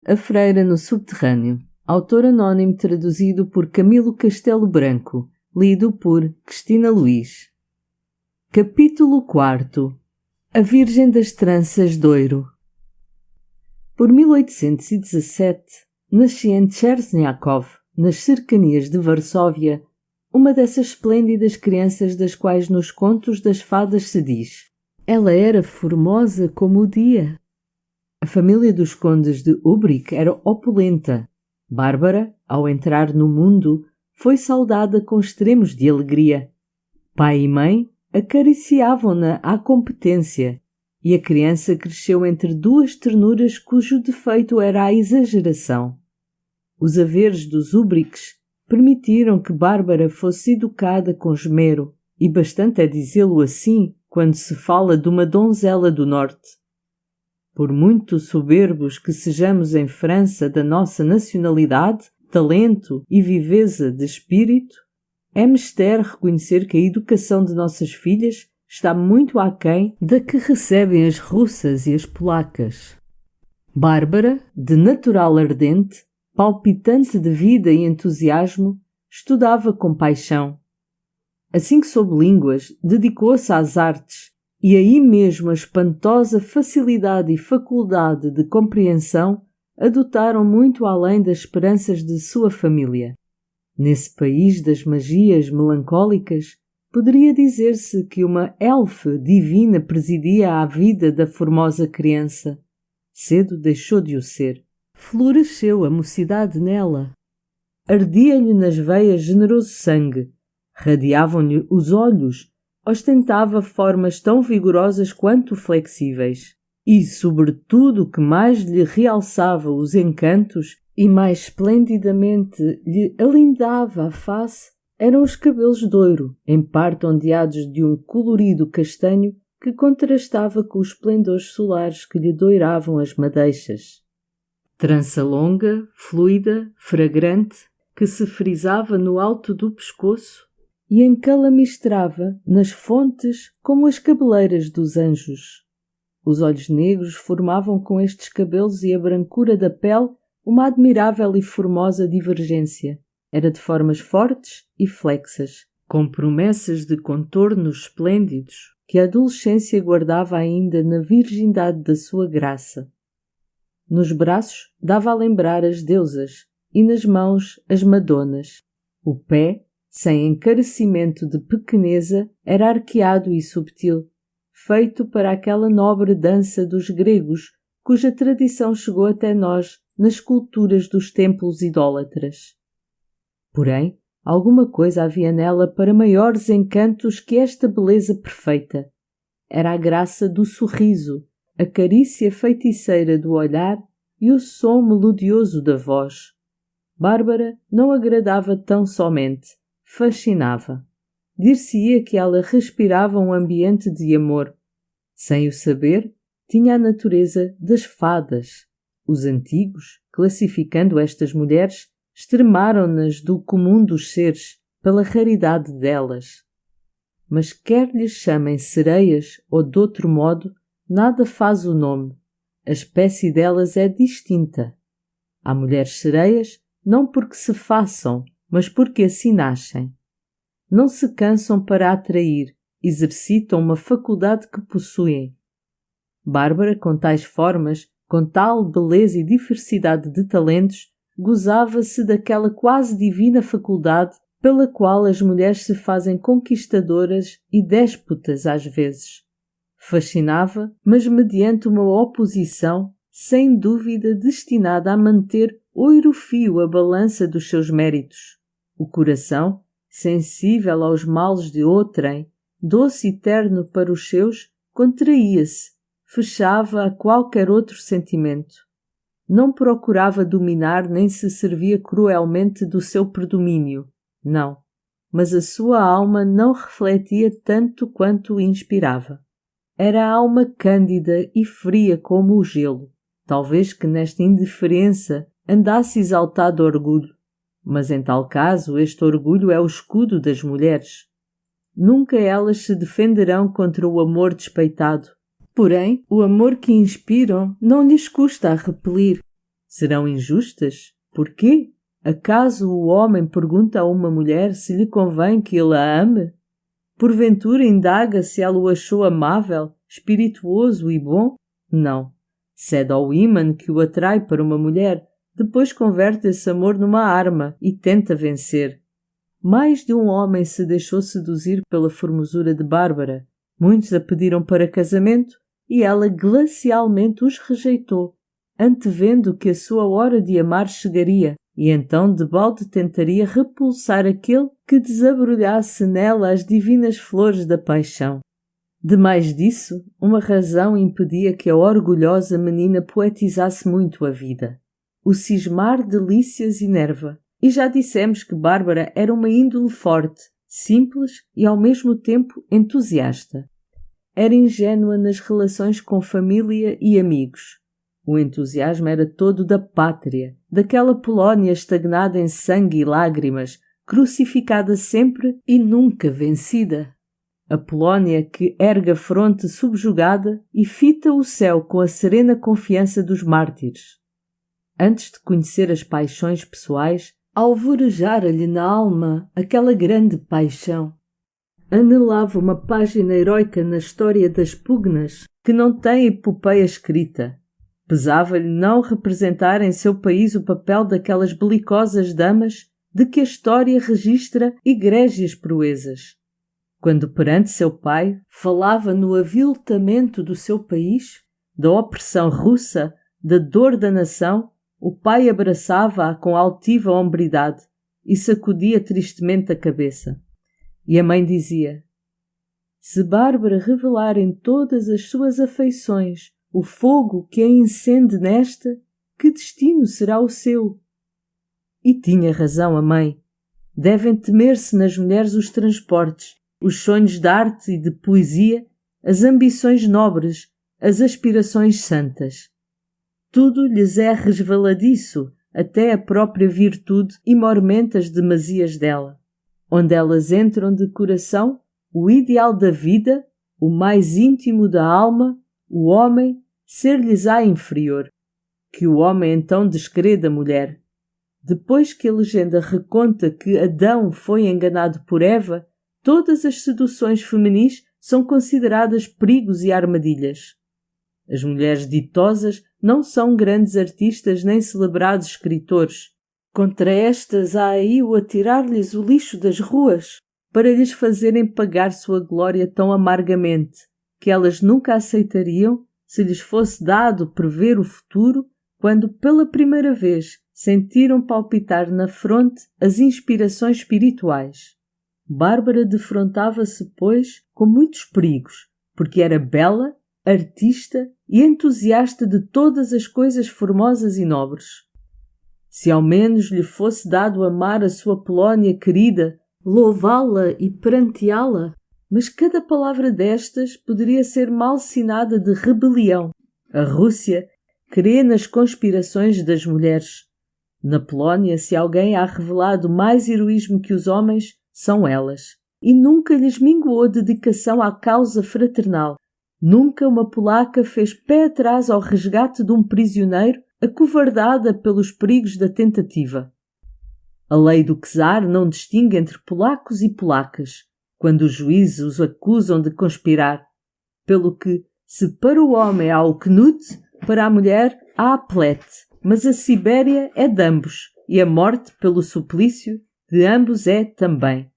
A Freira no Subterrâneo. Autor anónimo traduzido por Camilo Castelo Branco. Lido por Cristina Luís. Capítulo 4. A Virgem das Tranças de Ouro. Por 1817, nascia em Tcherniakov, nas cercanias de Varsóvia, uma dessas esplêndidas crianças das quais nos contos das fadas se diz: ela era formosa como o dia. A família dos condes de Ubric era opulenta. Bárbara, ao entrar no mundo, foi saudada com extremos de alegria. Pai e mãe acariciavam-na à competência, e a criança cresceu entre duas ternuras cujo defeito era a exageração. Os haveres dos Ubrics permitiram que Bárbara fosse educada com esmero, e bastante é dizê-lo assim quando se fala de uma donzela do norte. Por muito soberbos que sejamos em França da nossa nacionalidade, talento e viveza de espírito, é menester reconhecer que a educação de nossas filhas está muito aquém da que recebem as russas e as polacas. Bárbara, de natural ardente, palpitante de vida e entusiasmo, estudava com paixão. Assim que soube línguas, dedicou-se às artes, e aí mesmo a espantosa facilidade e faculdade de compreensão adotaram muito além das esperanças de sua família. Nesse país das magias melancólicas, poderia dizer-se que uma elfe divina presidia à vida da formosa criança. Cedo deixou de o ser. Floresceu a mocidade nela. Ardia-lhe nas veias generoso sangue, radiavam-lhe os olhos, ostentava formas tão vigorosas quanto flexíveis. E, sobretudo, o que mais lhe realçava os encantos e mais esplendidamente lhe alindava a face eram os cabelos de ouro, em parte ondeados de um colorido castanho que contrastava com os esplendores solares que lhe doiravam as madeixas. Trança longa, fluida, fragrante, que se frisava no alto do pescoço e encalamistrava nas fontes como as cabeleiras dos anjos. Os olhos negros formavam com estes cabelos e a brancura da pele uma admirável e formosa divergência. Era de formas fortes e flexas, com promessas de contornos esplêndidos que a adolescência guardava ainda na virgindade da sua graça. Nos braços dava a lembrar as deusas e nas mãos as madonas. O pé, sem encarecimento de pequeneza, era arqueado e subtil, feito para aquela nobre dança dos gregos, cuja tradição chegou até nós nas esculturas dos templos idólatras. Porém, alguma coisa havia nela para maiores encantos que esta beleza perfeita. Era a graça do sorriso, a carícia feiticeira do olhar e o som melodioso da voz. Bárbara não agradava tão somente, fascinava. Dir-se-ia que ela respirava um ambiente de amor. Sem o saber, tinha a natureza das fadas. Os antigos, classificando estas mulheres, extremaram-nas do comum dos seres, pela raridade delas. Mas quer lhes chamem sereias ou de outro modo, nada faz o nome. A espécie delas é distinta. Há mulheres sereias, não porque se façam, mas porque assim nascem. Não se cansam para atrair, exercitam uma faculdade que possuem. Bárbara, com tais formas, com tal beleza e diversidade de talentos, gozava-se daquela quase divina faculdade pela qual as mulheres se fazem conquistadoras e déspotas às vezes. Fascinava, mas mediante uma oposição, sem dúvida destinada a manter oiro-fio a balança dos seus méritos. O coração, sensível aos males de outrem, doce e terno para os seus, contraía-se, fechava a qualquer outro sentimento. Não procurava dominar nem se servia cruelmente do seu predomínio. Não, mas a sua alma não refletia tanto quanto o inspirava. Era a alma cândida e fria como o gelo. Talvez que nesta indiferença andasse exaltado orgulho, mas em tal caso este orgulho é o escudo das mulheres. Nunca elas se defenderão contra o amor despeitado. Porém, o amor que inspiram não lhes custa a repelir. Serão injustas? Porquê? Acaso o homem pergunta a uma mulher se lhe convém que ele a ame? Porventura indaga se ela o achou amável, espirituoso e bom? Não. Cede ao ímã que o atrai para uma mulher, depois converte esse amor numa arma e tenta vencer. Mais de um homem se deixou seduzir pela formosura de Bárbara. Muitos a pediram para casamento e ela glacialmente os rejeitou, antevendo que a sua hora de amar chegaria, e então debalde tentaria repulsar aquele que desabrulhasse nela as divinas flores da paixão. Demais disso, uma razão impedia que a orgulhosa menina poetizasse muito a vida. O cismar delícias enerva, e já dissemos que Bárbara era uma índole forte, simples e ao mesmo tempo entusiasta. Era ingênua nas relações com família e amigos. O entusiasmo era todo da pátria, daquela Polónia estagnada em sangue e lágrimas, crucificada sempre e nunca vencida. A Polónia que ergue a fronte subjugada e fita o céu com a serena confiança dos mártires. Antes de conhecer as paixões pessoais, alvorejara-lhe na alma aquela grande paixão. Anelava uma página heroica na história das pugnas que não tem epopeia escrita. Pesava-lhe não representar em seu país o papel daquelas belicosas damas de que a história registra egrégias proezas. Quando perante seu pai falava no aviltamento do seu país, da opressão russa, da dor da nação, o pai abraçava-a com altiva hombridade e sacudia tristemente a cabeça. E a mãe dizia: se Bárbara revelar em todas as suas afeições o fogo que a incende nesta, que destino será o seu? E tinha razão a mãe. Devem temer-se nas mulheres os transportes, os sonhos de arte e de poesia, as ambições nobres, as aspirações santas. Tudo lhes é resvaladiço, até a própria virtude e mormenta as demasias dela. Onde elas entram de coração, o ideal da vida, o mais íntimo da alma, o homem, ser-lhes-á inferior. Que o homem então descrê da mulher. Depois que a legenda reconta que Adão foi enganado por Eva, todas as seduções feminis são consideradas perigos e armadilhas. As mulheres ditosas não são grandes artistas nem celebrados escritores. Contra estas há aí o atirar-lhes o lixo das ruas, para lhes fazerem pagar sua glória tão amargamente, que elas nunca aceitariam se lhes fosse dado prever o futuro, quando pela primeira vez sentiram palpitar na fronte as inspirações espirituais. Bárbara defrontava-se, pois, com muitos perigos, porque era bela, artista e entusiasta de todas as coisas formosas e nobres. Se ao menos lhe fosse dado amar a sua Polónia querida, louvá-la e pranteá-la, mas cada palavra destas poderia ser malsinada de rebelião. A Rússia crê nas conspirações das mulheres. Na Polónia, se alguém há revelado mais heroísmo que os homens, são elas. E nunca lhes minguou dedicação à causa fraternal. Nunca uma polaca fez pé atrás ao resgate de um prisioneiro acovardada pelos perigos da tentativa. A lei do czar não distingue entre polacos e polacas, quando os juízes os acusam de conspirar, pelo que, se para o homem há o Knut, para a mulher há a Plete, mas a Sibéria é de ambos, e a morte pelo suplício de ambos é também.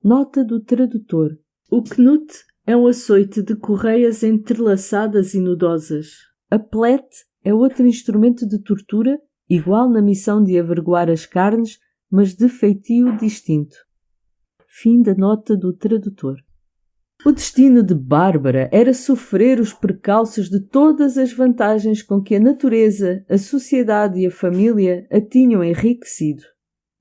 Nota do tradutor. O Knut é um açoite de correias entrelaçadas e nudosas. A Plete é outro instrumento de tortura, igual na missão de avergoar as carnes, mas de feitio distinto. Fim da nota do tradutor. O destino de Bárbara era sofrer os precalços de todas as vantagens com que a natureza, a sociedade e a família a tinham enriquecido.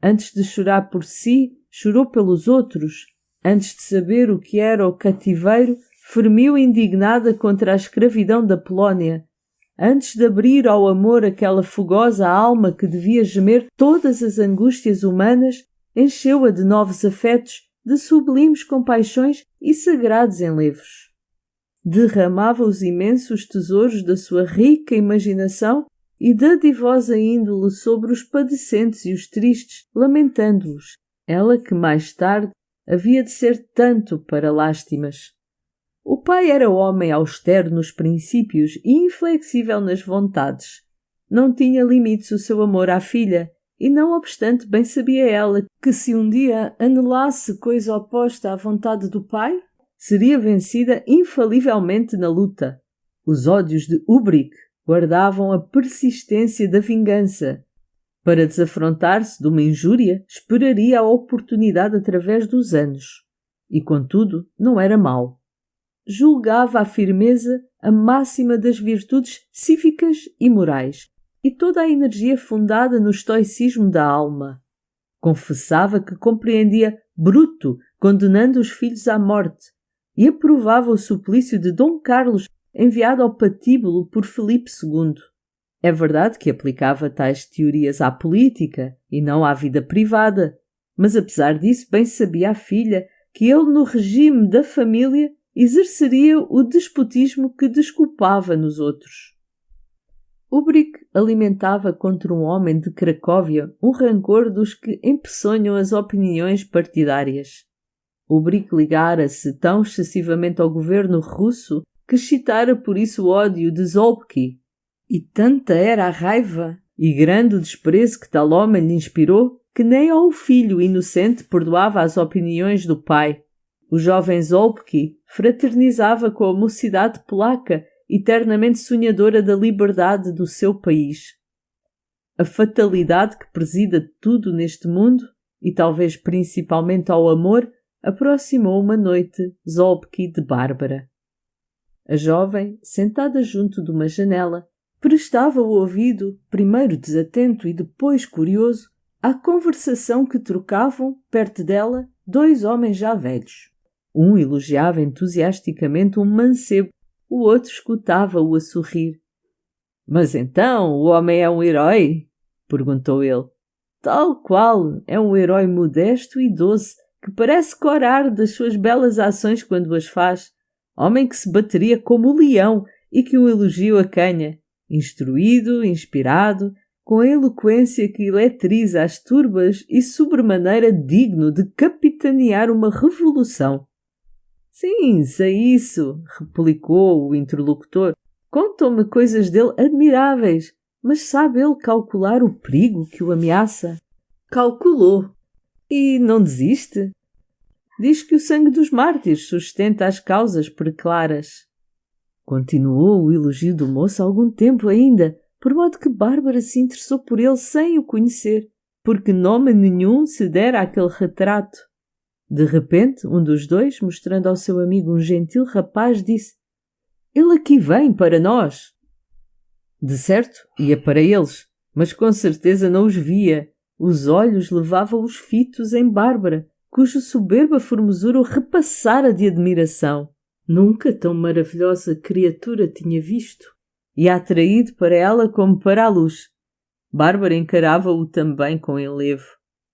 Antes de chorar por si, chorou pelos outros. Antes de saber o que era o cativeiro, fermiu indignada contra a escravidão da Polónia. Antes de abrir ao amor aquela fogosa alma que devia gemer todas as angústias humanas, encheu-a de novos afetos, de sublimes compaixões e sagrados enlevos. Derramava os imensos tesouros da sua rica imaginação e dadivosa índole sobre os padecentes e os tristes, lamentando-os, ela que mais tarde havia de ser tanto para lástimas. O pai era homem austero nos princípios e inflexível nas vontades. Não tinha limites o seu amor à filha, e não obstante bem sabia ela que se um dia anelasse coisa oposta à vontade do pai, seria vencida infalivelmente na luta. Os ódios de Ubrique guardavam a persistência da vingança. Para desafrontar-se de uma injúria, esperaria a oportunidade através dos anos. E, contudo, não era mau. Julgava a firmeza a máxima das virtudes cívicas e morais, e toda a energia fundada no estoicismo da alma. Confessava que compreendia Bruto condenando os filhos à morte, e aprovava o suplício de Dom Carlos enviado ao patíbulo por Filipe II. É verdade que aplicava tais teorias à política e não à vida privada, mas apesar disso bem sabia a filha que ele no regime da família exerceria o despotismo que desculpava nos outros. Ubrique alimentava contra um homem de Cracóvia um rancor dos que empeçonham as opiniões partidárias. Ubrique ligara-se tão excessivamente ao governo russo que excitara por isso o ódio de Zolbki, e tanta era a raiva e grande o desprezo que tal homem lhe inspirou que nem ao filho inocente perdoava as opiniões do pai. O jovem Zolbki fraternizava com a mocidade polaca, eternamente sonhadora da liberdade do seu país. A fatalidade que presida tudo neste mundo, e talvez principalmente ao amor, aproximou uma noite Zolbki de Bárbara. A jovem, sentada junto de uma janela, prestava o ouvido, primeiro desatento e depois curioso, à conversação que trocavam, perto dela, dois homens já velhos. Um elogiava entusiasticamente um mancebo, o outro escutava-o a sorrir. — Mas então, o homem é um herói? — perguntou ele. — Tal qual, é um herói modesto e doce, que parece corar das suas belas ações quando as faz. Homem que se bateria como o leão e que um elogio acanha. Instruído, inspirado, com a eloquência que eletriza as turbas e sobremaneira digno de capitanear uma revolução. — Sim, sei isso, replicou o interlocutor. Contam-me coisas dele admiráveis, mas sabe ele calcular o perigo que o ameaça? Calculou. E não desiste? Diz que o sangue dos mártires sustenta as causas preclaras. Continuou o elogio do moço algum tempo ainda, por modo que Bárbara se interessou por ele sem o conhecer, porque nome nenhum se dera àquele retrato. De repente, um dos dois, mostrando ao seu amigo um gentil rapaz, disse: — Ele aqui vem para nós. De certo, ia para eles, mas com certeza não os via. Os olhos levavam-os fitos em Bárbara, cuja soberba formosura o repassara de admiração. Nunca tão maravilhosa criatura tinha visto, e atraído para ela como para a luz. Bárbara encarava-o também com enlevo.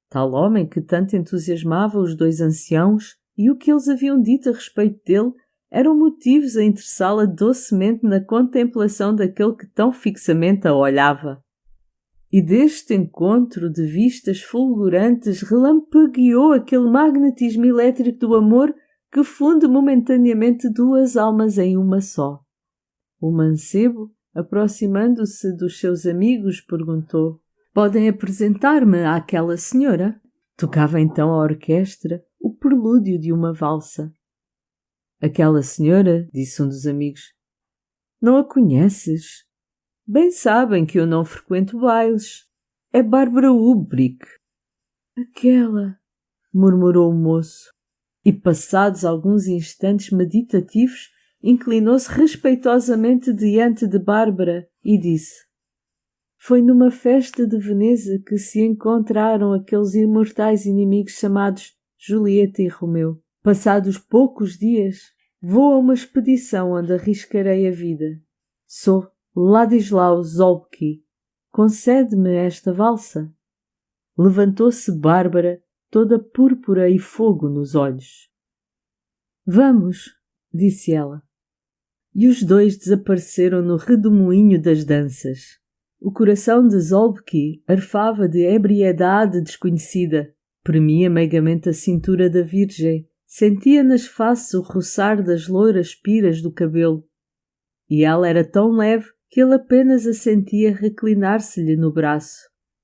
Tal homem que tanto entusiasmava os dois anciãos e o que eles haviam dito a respeito dele eram motivos a interessá-la docemente na contemplação daquele que tão fixamente a olhava. E deste encontro de vistas fulgurantes relampagueou aquele magnetismo elétrico do amor que funde momentaneamente duas almas em uma só. O mancebo, aproximando-se dos seus amigos, perguntou: — Podem apresentar-me àquela senhora? Tocava então a orquestra o prelúdio de uma valsa. — Aquela senhora, disse um dos amigos, não a conheces? Bem sabem que eu não frequento bailes. É Bárbara Ubrique. Aquela, murmurou o moço, e passados alguns instantes meditativos, inclinou-se respeitosamente diante de Bárbara e disse: Foi numa festa de Veneza que se encontraram aqueles imortais inimigos chamados Julieta e Romeu. Passados poucos dias, vou a uma expedição onde arriscarei a vida. Sou Ladislau Zolbki. Concede-me esta valsa? Levantou-se Bárbara, toda púrpura e fogo nos olhos. Vamos, disse ela. E os dois desapareceram no redemoinho das danças. O coração de Zolbki arfava de ebriedade desconhecida. Premia meigamente a cintura da Virgem. Sentia nas faces o roçar das loiras piras do cabelo. E ela era tão leve que ele apenas a sentia reclinar-se-lhe no braço.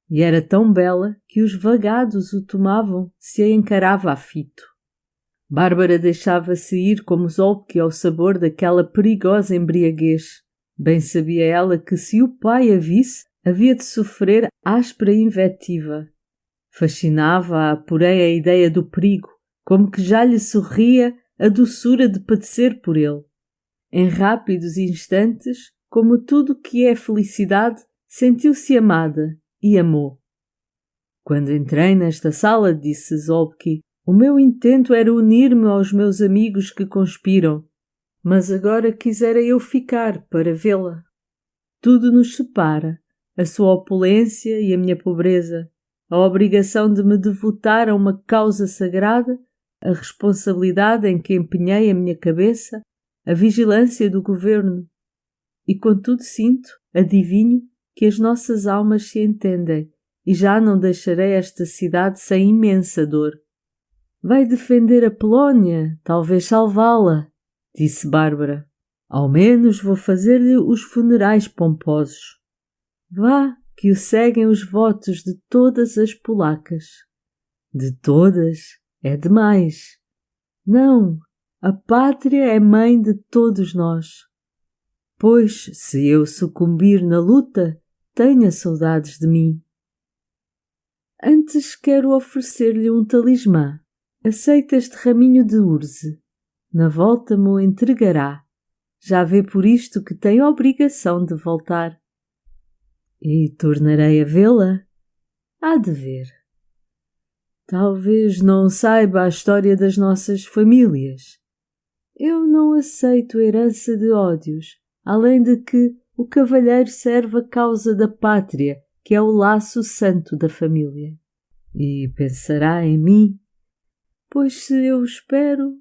E era tão bela que os vagados o tomavam se a encarava afito. Bárbara deixava-se ir como Zolbki ao sabor daquela perigosa embriaguez. Bem sabia ela que se o pai a visse, havia de sofrer áspera invectiva. Fascinava-a, porém, a ideia do perigo, como que já lhe sorria a doçura de padecer por ele. Em rápidos instantes, como tudo que é felicidade, sentiu-se amada e amou. Quando entrei nesta sala, disse Zolbki, o meu intento era unir-me aos meus amigos que conspiram, mas agora quisera eu ficar para vê-la. Tudo nos separa, a sua opulência e a minha pobreza, a obrigação de me devotar a uma causa sagrada, a responsabilidade em que empenhei a minha cabeça, a vigilância do governo. E contudo sinto, adivinho, que as nossas almas se entendem, e já não deixarei esta cidade sem imensa dor. Vai defender a Polónia, talvez salvá-la, disse Bárbara. Ao menos vou fazer-lhe os funerais pomposos. Vá, que o seguem os votos de todas as polacas. De todas? É demais. Não, a pátria é mãe de todos nós. Pois, se eu sucumbir na luta, tenha saudades de mim. Antes quero oferecer-lhe um talismã. Aceita este raminho de urze. Na volta me o entregará. Já vê por isto que tem a obrigação de voltar. E tornarei a vê-la? Há de ver. Talvez não saiba a história das nossas famílias. Eu não aceito herança de ódios, além de que o cavalheiro serve a causa da pátria, que é o laço santo da família. E pensará em mim, pois se eu espero...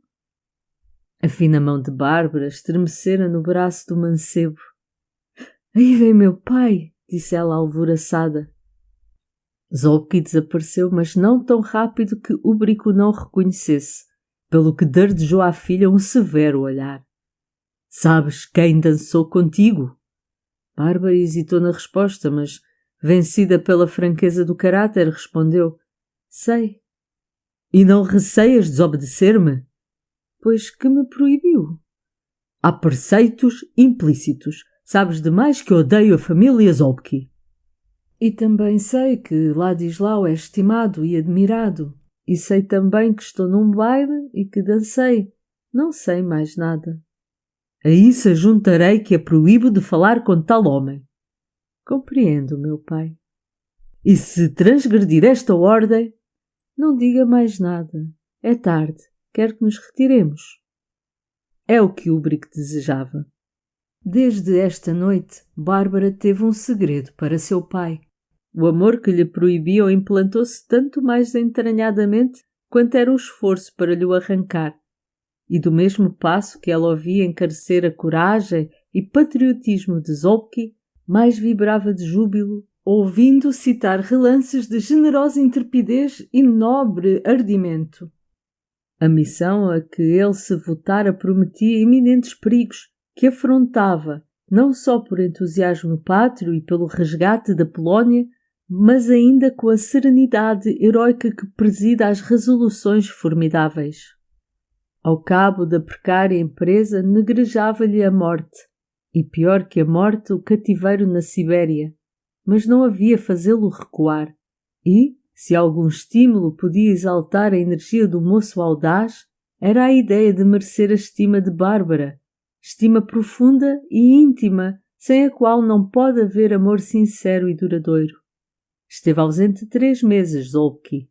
A fina mão de Bárbara estremecera no braço do mancebo. Aí vem meu pai, disse ela alvoroçada. Zolbki desapareceu, mas não tão rápido que Úbrico o não reconhecesse, pelo que dardejou à filha um severo olhar. Sabes quem dançou contigo? Bárbara hesitou na resposta, mas, vencida pela franqueza do caráter, respondeu. Sei. E não receias desobedecer-me? Pois que me proibiu. Há preceitos implícitos. Sabes demais que odeio a família Zolbki. E também sei que Ladislau é estimado e admirado. E sei também que estou num baile e que dancei. Não sei mais nada. A isso ajuntarei que a proíbo de falar com tal homem. Compreendo, meu pai. E se transgredir esta ordem... Não diga mais nada. É tarde. Quero que nos retiremos. É o que Úbrico desejava. Desde esta noite, Bárbara teve um segredo para seu pai. O amor que lhe proibiam implantou-se tanto mais entranhadamente quanto era o esforço para lhe o arrancar. E do mesmo passo que ela ouvia encarecer a coragem e patriotismo de Zolbki, mais vibrava de júbilo, ouvindo citar relances de generosa intrepidez e nobre ardimento. A missão a que ele se votara prometia iminentes perigos, que afrontava, não só por entusiasmo pátrio e pelo resgate da Polónia, mas ainda com a serenidade heroica que presida às resoluções formidáveis. Ao cabo da precária empresa negrejava-lhe a morte, e pior que a morte, o cativeiro na Sibéria, mas não havia fazê-lo recuar, e, se algum estímulo podia exaltar a energia do moço audaz, era a ideia de merecer a estima de Bárbara, estima profunda e íntima, sem a qual não pode haver amor sincero e duradouro. Esteve ausente 3 meses, Zolbki.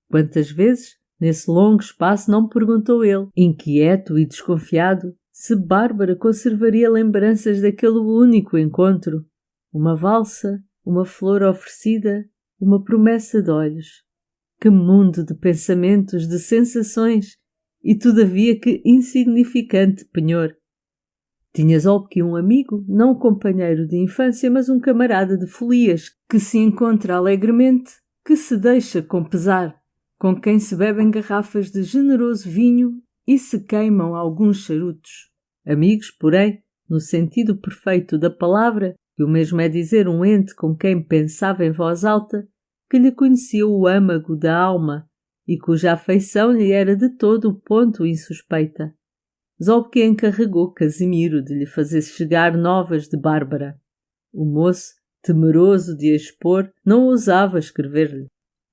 Quantas vezes, nesse longo espaço, não perguntou ele, inquieto e desconfiado, se Bárbara conservaria lembranças daquele único encontro? Uma valsa, uma flor oferecida, uma promessa de olhos. Que mundo de pensamentos, de sensações, e todavia que insignificante penhor. Tinha Zolpki um amigo, não um companheiro de infância, mas um camarada de folias, que se encontra alegremente, que se deixa com pesar, com quem se bebem garrafas de generoso vinho e se queimam alguns charutos. Amigos, porém, no sentido perfeito da palavra, que o mesmo é dizer um ente com quem pensava em voz alta, que lhe conhecia o âmago da alma e cuja afeição lhe era de todo o ponto insuspeita. Zolpki encarregou Casimiro de lhe fazer chegar novas de Bárbara. O moço, temeroso de a expor, não ousava escrever-lhe.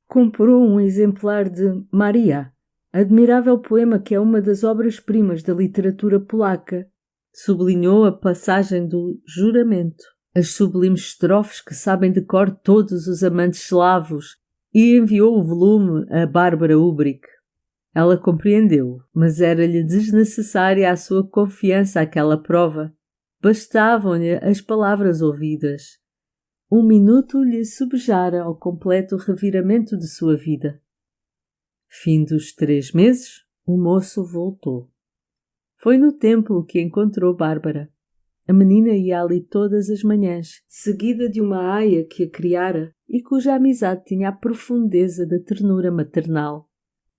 Comprou um exemplar de Maria, admirável poema que é uma das obras-primas da literatura polaca. Sublinhou a passagem do juramento, as sublimes estrofes que sabem de cor todos os amantes eslavos, e enviou o volume a Bárbara Ubrick. Ela compreendeu, mas era-lhe desnecessária a sua confiança àquela prova. Bastavam-lhe as palavras ouvidas. Um minuto lhe subjara ao completo reviramento de sua vida. Fim dos 3 meses, o moço voltou. Foi no templo que encontrou Bárbara. A menina ia ali todas as manhãs, seguida de uma aia que a criara e cuja amizade tinha a profundeza da ternura maternal.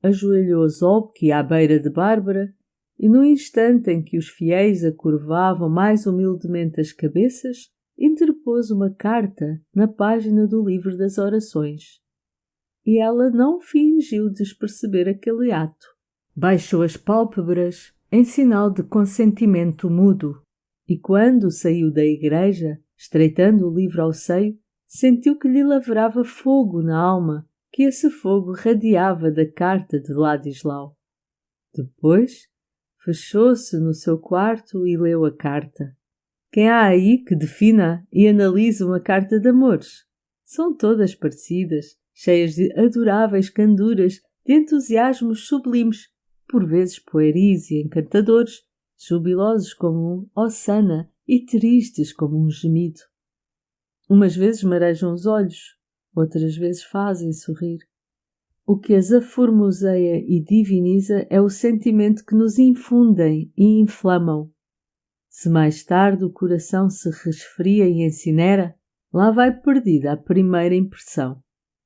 Ajoelhou Zolpki à beira de Bárbara e, no instante em que os fiéis acurvavam mais humildemente as cabeças, interpôs uma carta na página do livro das orações. E ela não fingiu desperceber aquele ato. Baixou as pálpebras em sinal de consentimento mudo e, quando saiu da igreja, estreitando o livro ao seio, sentiu que lhe lavrava fogo na alma, que esse fogo radiava da carta de Ladislau. Depois, fechou-se no seu quarto e leu a carta. Quem há aí que defina e analise uma carta de amores? São todas parecidas, cheias de adoráveis canduras, de entusiasmos sublimes, por vezes pueris e encantadores, jubilosos como um hosana e tristes como um gemido. Umas vezes marejam os olhos, outras vezes fazem sorrir. O que as aformoseia e diviniza é o sentimento que nos infundem e inflamam. Se mais tarde o coração se resfria e incinera, lá vai perdida a primeira impressão.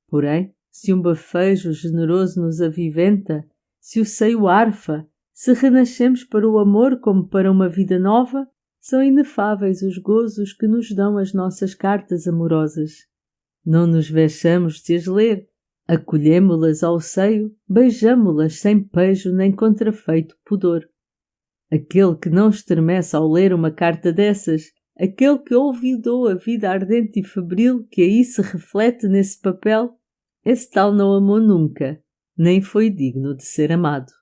Porém, se um bafejo generoso nos aviventa, se o seio arfa, se renascemos para o amor como para uma vida nova, são inefáveis os gozos que nos dão as nossas cartas amorosas. Não nos vexamos de as ler, acolhemo-las ao seio, beijamo-las sem pejo nem contrafeito pudor. Aquele que não estremece ao ler uma carta dessas, aquele que olvidou a vida ardente e febril que aí se reflete nesse papel, esse tal não amou nunca, nem foi digno de ser amado.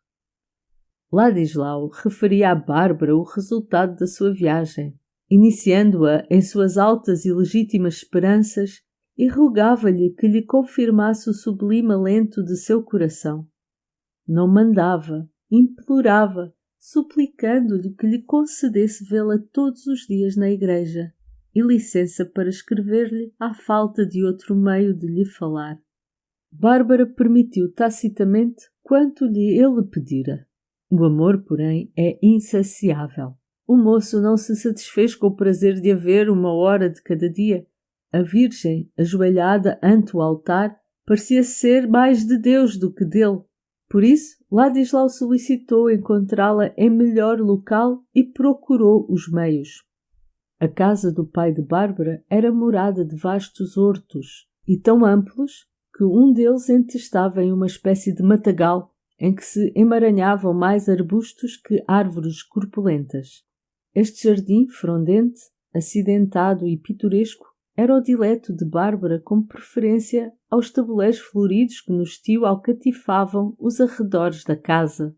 Ladislau referia a Bárbara o resultado da sua viagem, iniciando-a em suas altas e legítimas esperanças, e rogava-lhe que lhe confirmasse o sublime alento de seu coração. Não mandava, implorava, suplicando-lhe que lhe concedesse vê-la todos os dias na igreja e licença para escrever-lhe à falta de outro meio de lhe falar. Bárbara permitiu tacitamente quanto lhe ele pedira. O amor, porém, é insaciável. O moço não se satisfez com o prazer de a ver 1 hora de cada dia. A Virgem, ajoelhada ante o altar, parecia ser mais de Deus do que dele. Por isso, Ladislau solicitou encontrá-la em melhor local e procurou os meios. A casa do pai de Bárbara era morada de vastos hortos, e tão amplos que um deles entestava em uma espécie de matagal em que se emaranhavam mais arbustos que árvores corpulentas. Este jardim frondente, acidentado e pitoresco, era o dileto de Bárbara com preferência aos tabuleiros floridos que no estio alcatifavam os arredores da casa.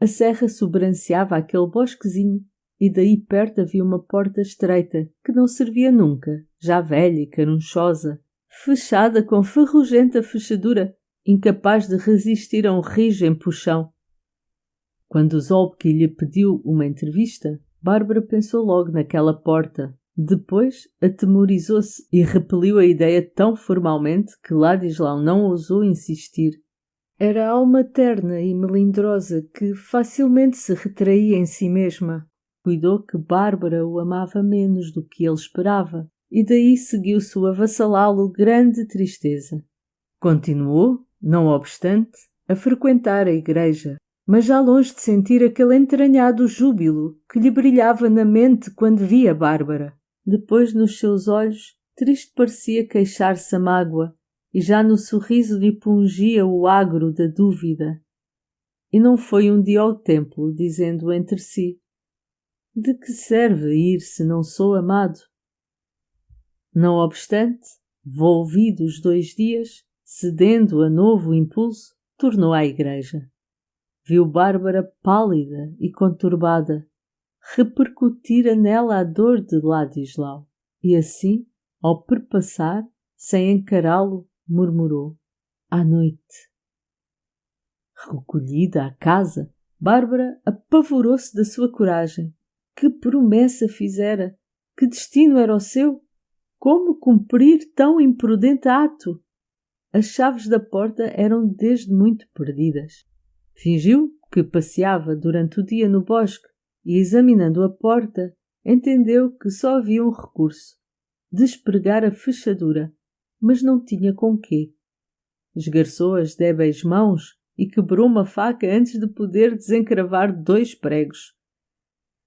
A serra sobranceava aquele bosquezinho e daí perto havia uma porta estreita que não servia nunca, já velha e carunchosa, fechada com ferrugenta fechadura, incapaz de resistir a um rijo empuxão. Quando Zolpki lhe pediu uma entrevista, Bárbara pensou logo naquela porta. Depois atemorizou-se e repeliu a ideia tão formalmente que Ladislau não ousou insistir. Era a alma terna e melindrosa que facilmente se retraía em si mesma. cuidou que Bárbara o amava menos do que ele esperava, e daí seguiu-se o avassalá-lo grande tristeza. Continuou, não obstante, a frequentar a igreja, mas já longe de sentir aquele entranhado júbilo que lhe brilhava na mente quando via Bárbara. Depois, nos seus olhos, triste parecia queixar-se a mágoa, e já no sorriso lhe pungia o agro da dúvida. E não foi um dia ao templo, dizendo entre si: de que serve ir se não sou amado? Não obstante, volvidos 2 dias, cedendo a novo impulso, tornou à igreja. Viu Bárbara pálida e conturbada. Repercutira nela a dor de Ladislau, e assim, ao perpassar, sem encará-lo, murmurou: à noite. Recolhida à casa, Bárbara apavorou-se da sua coragem. Que promessa fizera? Que destino era o seu? Como cumprir tão imprudente ato? As chaves da porta eram desde muito perdidas. Fingiu que passeava durante o dia no bosque e, examinando a porta, entendeu que só havia um recurso: despregar a fechadura, mas não tinha com quê. Esgarçou as débeis mãos e quebrou uma faca antes de poder desencravar 2 pregos.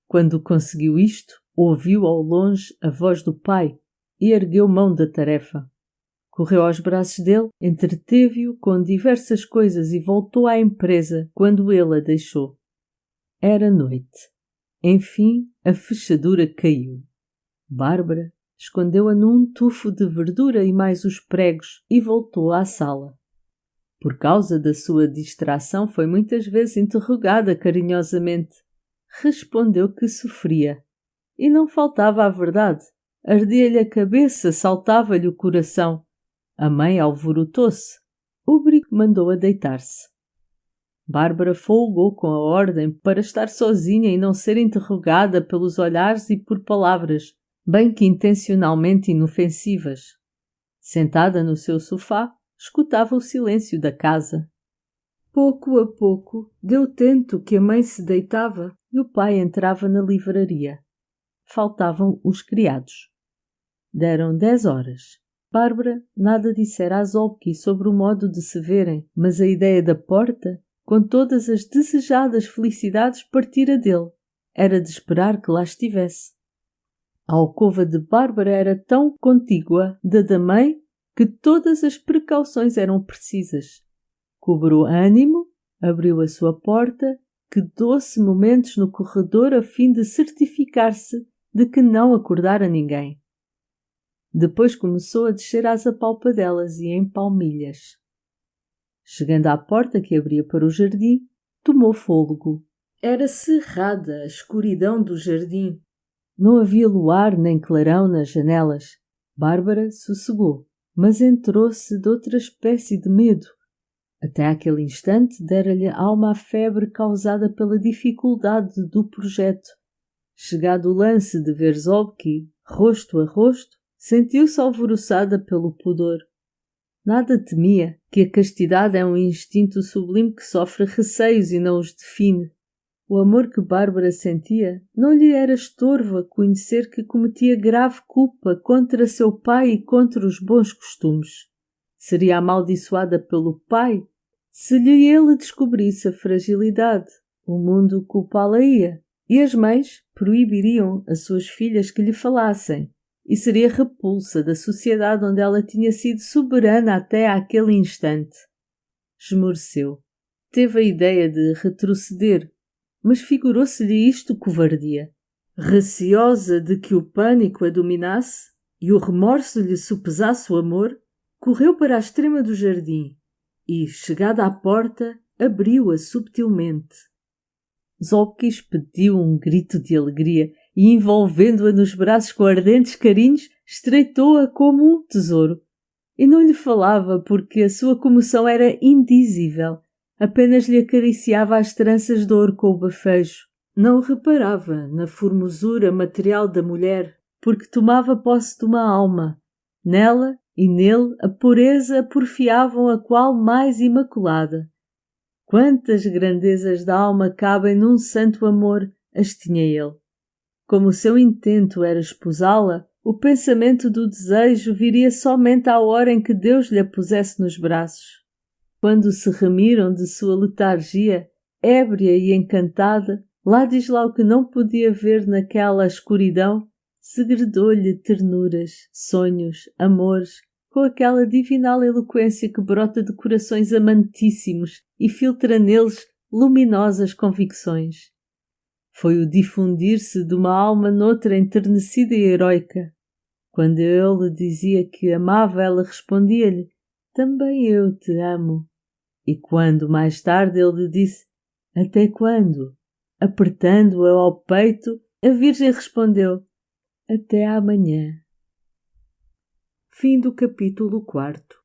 Quando conseguiu isto, ouviu ao longe a voz do pai e ergueu mão da tarefa. Correu aos braços dele, entreteve-o com diversas coisas e voltou à empresa quando ele a deixou. Era noite. Enfim, a fechadura caiu. Bárbara escondeu-a num tufo de verdura e mais os pregos e voltou à sala. Por causa da sua distração, foi muitas vezes interrogada carinhosamente. Respondeu que sofria. E não faltava a verdade. Ardia-lhe a cabeça, saltava-lhe o coração. A mãe alvorotou-se. Ubrique mandou-a deitar-se. Bárbara folgou com a ordem para estar sozinha e não ser interrogada pelos olhares e por palavras, bem que intencionalmente inofensivas. Sentada no seu sofá, escutava o silêncio da casa. Pouco a pouco, deu tento que a mãe se deitava e o pai entrava na livraria. Faltavam os criados. Deram 10 horas. Bárbara nada dissera a Zolki sobre o modo de se verem, mas a ideia da porta, com todas as desejadas felicidades, partira dele. Era de esperar que lá estivesse. A alcova de Bárbara era tão contígua da mãe que todas as precauções eram precisas. Cobrou ânimo, abriu a sua porta, quedou-se momentos no corredor a fim de certificar-se de que não acordara ninguém. Depois começou a descer às apalpadelas e em palmilhas. Chegando à porta que abria para o jardim, tomou fôlego. Era cerrada a escuridão do jardim. Não havia luar nem clarão nas janelas. Bárbara sossegou, mas entrou-se de outra espécie de medo. Até aquele instante dera-lhe alma a febre causada pela dificuldade do projeto. Chegado o lance de ver Zolki, rosto a rosto, sentiu-se alvoroçada pelo pudor. Nada temia, que a castidade é um instinto sublime que sofre receios e não os define. O amor que Bárbara sentia não lhe era estorvo a conhecer que cometia grave culpa contra seu pai e contra os bons costumes. Seria amaldiçoada pelo pai se lhe ele descobrisse a fragilidade. O mundo culpá-la-ia, e as mães proibiriam às suas filhas que lhe falassem, e seria repulsa da sociedade onde ela tinha sido soberana até àquele instante. Esmoreceu. Teve a ideia de retroceder, mas figurou-se-lhe isto covardia. Receosa de que o pânico a dominasse e o remorso lhe sopesasse o amor, correu para a extrema do jardim e, chegada à porta, abriu-a subtilmente. Zolki expediu um grito de alegria e, envolvendo-a nos braços com ardentes carinhos, estreitou-a como um tesouro. E não lhe falava porque a sua comoção era indizível. Apenas lhe acariciava as tranças de ouro com o bafejo. Não reparava na formosura material da mulher, porque tomava posse de uma alma. Nela e nele a pureza porfiavam a qual mais imaculada. Quantas grandezas da alma cabem num santo amor, as tinha ele. Como o seu intento era esposá-la, o pensamento do desejo viria somente à hora em que Deus lhe a pusesse nos braços. Quando se remiram de sua letargia, ébria e encantada, Ladislau, que não podia ver naquela escuridão, segredou-lhe ternuras, sonhos, amores, com aquela divinal eloquência que brota de corações amantíssimos e filtra neles luminosas convicções. Foi o difundir-se de uma alma noutra enternecida e heroica. Quando ele dizia que amava, ela respondia-lhe: também eu te amo. E quando mais tarde ele lhe disse: até quando? Apertando-a ao peito, a Virgem respondeu: até amanhã. Fim do capítulo 4.